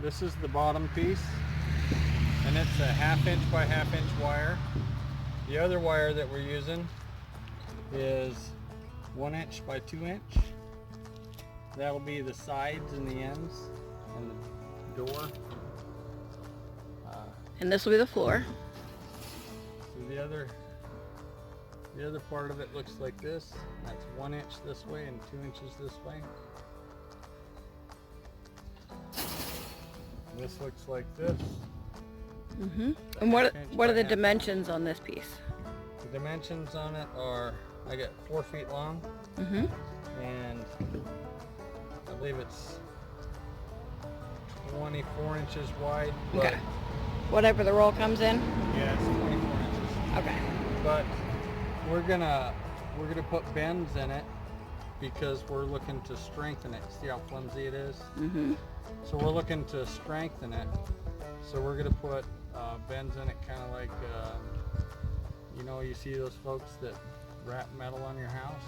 this is the bottom piece, and it's a 1/2 inch by 1/2 inch wire. The other wire that we're using is 1 inch by 2 inch. That'll be the sides and the ends and the door. And this will be the floor. So the other part of it looks like this. That's 1 inch this way and 2 inches this way. This looks like this. And what are the dimensions on this piece? The dimensions on it are, I got 4 feet long, and I believe it's 24 inches wide. Okay. Whatever the roll comes in? Yeah, it's 24 inches. Okay. But we're gonna put bends in it because we're looking to strengthen it. See how flimsy it is? So we're looking to strengthen it. So we're gonna put bends in it, kind of like you know, you see those folks that wrap metal on your house.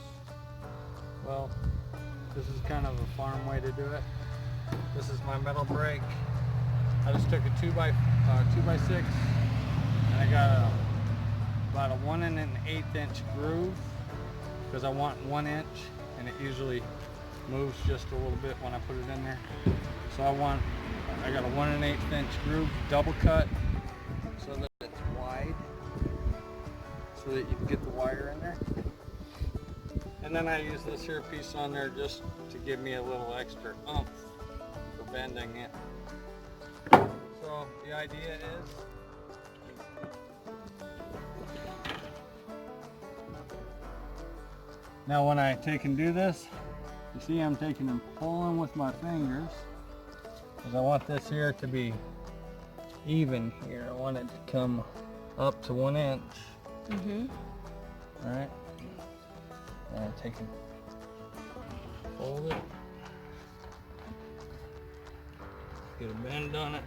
Well, this is kind of a farm way to do it. This is my metal brake. I just took a 2x6, and I got about a 1 1/8 inch groove because I want 1 inch, and it usually moves just a little bit when I put it in there. So I got a 1 1/8 inch groove, double cut, so that it's wide, so that you can get the wire in there. And then I use this here piece on there just to give me a little extra oomph for bending it. So the idea is, now when I take and do this, you see I'm taking and pulling with my fingers because I want this here to be even here. I want it to come up to 1 inch. Alright. And I take and fold it. Get a bend on it.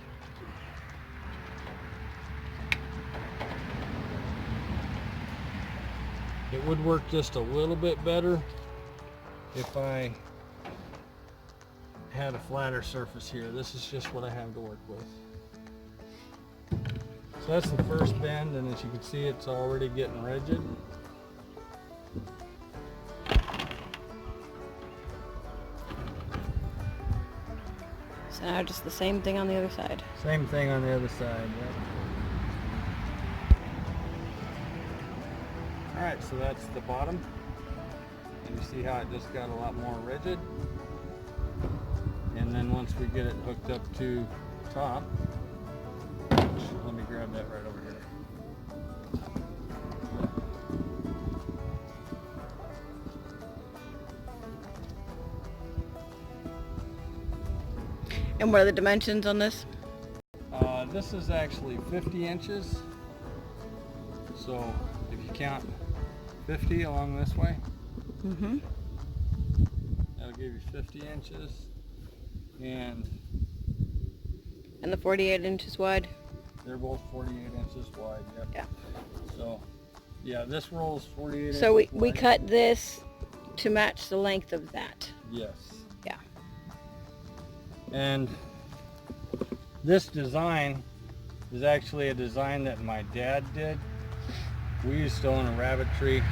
It would work just a little bit better if I had a flatter surface here. This is just what I have to work with. So that's the first bend, and as you can see, it's already getting rigid. So now just the same thing on the other side. Same thing on the other side, yep. Alright, so that's the bottom. And you see how it just got a lot more rigid. And then once we get it hooked up to the top, let me grab that right over here. And what are the dimensions on this? This is actually 50 inches. So if you count 50 along this way, that'll give you 50 inches. And the 48 inches wide? They're both 48 inches wide, yep. Yeah. So, yeah, this roll is 48 inches So we wide. cut this to match the length of that. Yes. Yeah. And this design is actually a design that my dad did. We used to own a rabbit tree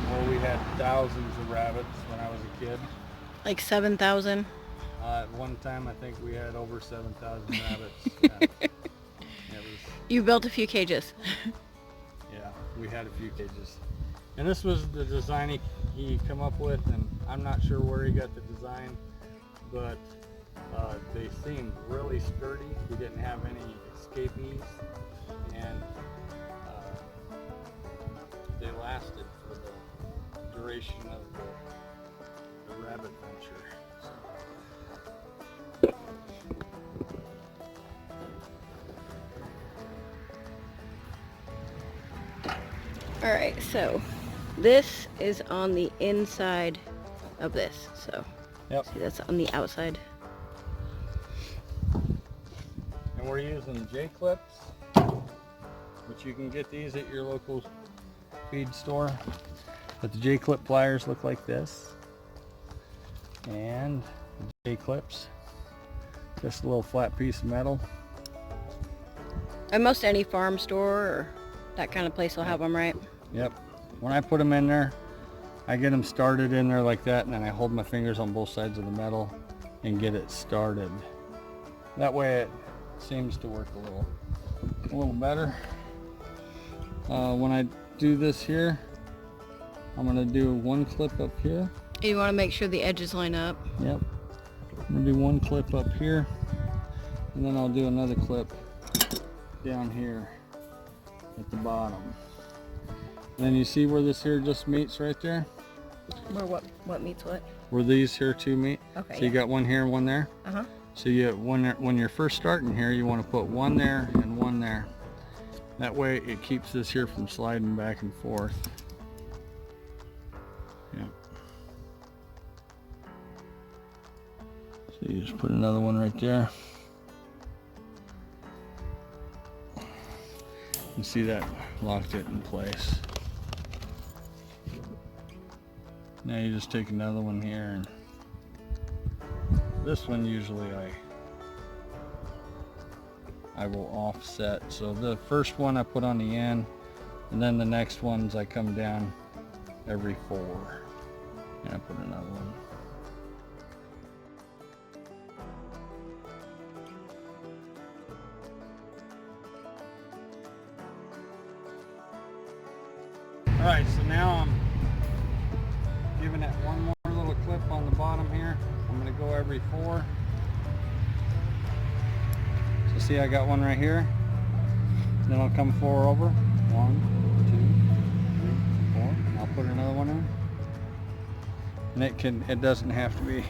where we had thousands of rabbits when I was a kid. Like 7,000? At one time, I think we had over 7,000 rabbits. Yeah. It was, You built a few cages. yeah, we had a few cages. And this was the design he come up with, and I'm not sure where he got the design, but they seemed really sturdy. We didn't have any escapees, and they lasted for the duration of the rabbit venture. All right, so this is on the inside of this. So Yep. see, that's on the outside. And we're using J-clips, which you can get these at your local feed store. But the J-clip pliers look like this, and the J-clips Just a little flat piece of metal. And most any farm store or that kind of place will have them, right? Yep. When I put them in there, I get them started in there like that, and then I hold my fingers on both sides of the metal and get it started. That way it seems to work a little better. When I do this here, I'm going to do one clip up here. You want to make sure the edges line up. Yep. I'm going to do one clip up here, and then I'll do another clip down here at the bottom. And then you see where this here just meets right there? Where what meets what? Where these here two meet. Okay. So you got one here and one there. Uh-huh. So you when you're first starting here, you want to put one there and one there. That way it keeps this here from sliding back and forth. Yeah. So you just put another one right there. You see that locked it in place. Now you just take another one here, and this one usually I will offset. So the first one I put on the end, and then the next ones I come down every 4, and I put another one. Alright, so now I'm giving it one more little clip on the bottom here. I'm going to go every 4. So see, I got one right here. Then I'll come 4 over. 1, 2, 3, 4. And I'll put another one in. And it doesn't have to be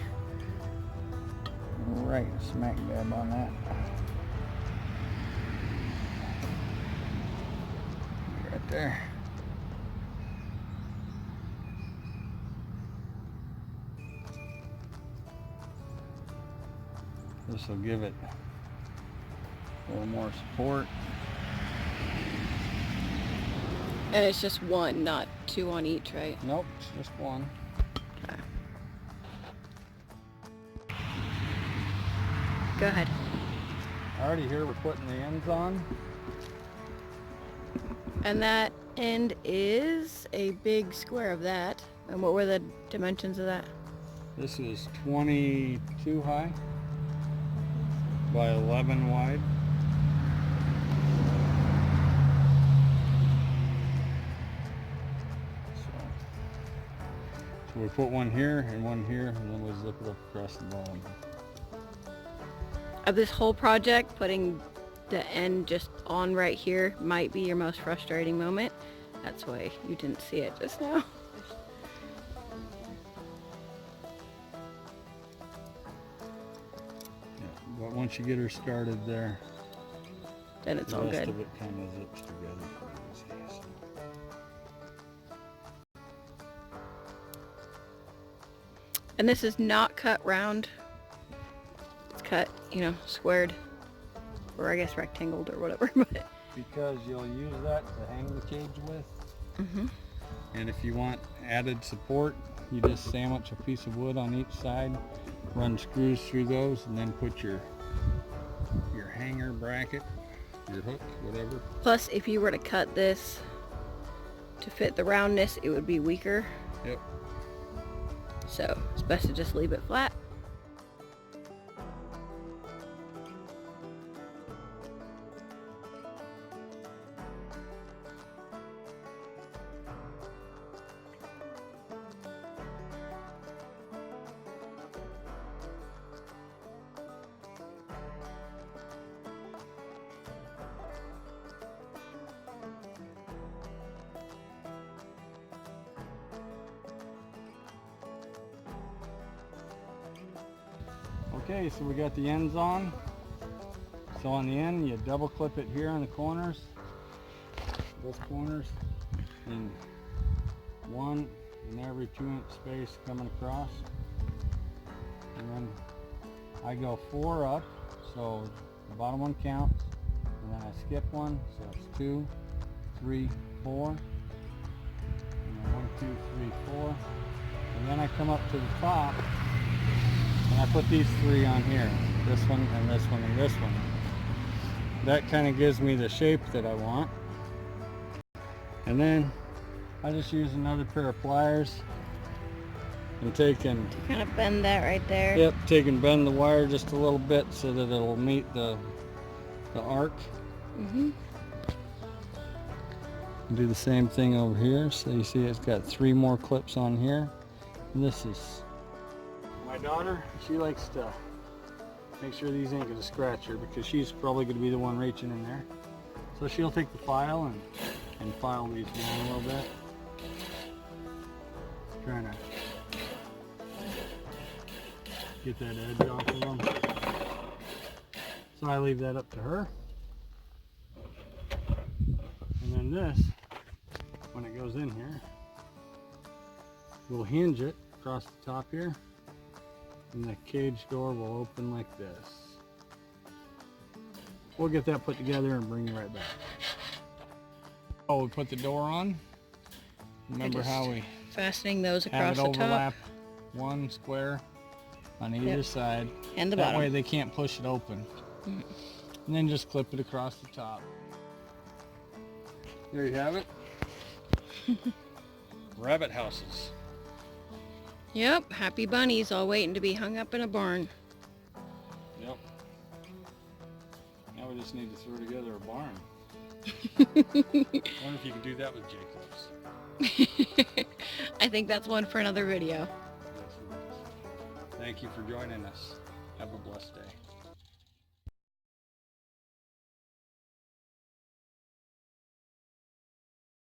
right smack dab on that. Right there. This will give it a little more support. And it's just one, not 2 on each, right? Nope, it's just one. Okay. Go ahead. Alrighty, here we're putting the ends on. And that end is a big square of that. And what were the dimensions of that? This is 22 high by 11 wide. So we put one here and one here, and then we zip it up across the bottom. Of this whole project, putting the end just on right here might be your most frustrating moment. That's why you didn't see it just now. But once you get her started there, Then it's the all rest good. of it kind of zips together. So. And this is not cut round. It's cut, squared. Or I guess rectangled or whatever. But Because you'll use that to hang the cage with. mm-hmm. And if you want added support, you just sandwich a piece of wood on each side, run screws through those, and then put your hanger bracket, your hook, whatever. Plus, if you were to cut this to fit the roundness, it would be weaker. Yep. So it's best to just leave it flat. Okay, so we got the ends on. So on the end, you double clip it here on the corners, both corners, and 1 in every 2-inch space coming across. And then I go 4 up, so the bottom one counts, and then I skip one, so it's 2, 3, 4, and then 1, 2, 3, 4, and then I come up to the top. And I put these 3 on here. this one, and this one, and this one. That kind of gives me the shape that I want. And then I just use another pair of pliers and taking, Kind of bend that right there. yep, bend the wire just a little bit so that it'll meet the arc. Mm-hmm. Do the same thing over here. So you see it's got 3 more clips on here. And this is my daughter. She likes to make sure these ain't gonna scratch her because she's probably gonna be the one reaching in there. So she'll take the file and file these down a little bit. Trying to get that edge off of them. So I leave that up to her. And then this, when it goes in here, we'll hinge it across the top here, and the cage door will open like this. We'll get that put together and bring you right back. Oh, we put the door on. Remember how we fastening those have across it the overlap top one square on either side. and the That bottom. way they can't push it open. Mm. And then just clip it across the top. There you have it. Rabbit houses. Yep, happy bunnies all waiting to be hung up in a barn. Yep. Now we just need to throw together a barn. I wonder if you can do that with Jacobs. I think that's one for another video. Yes, it is. Thank you for joining us. Have a blessed day.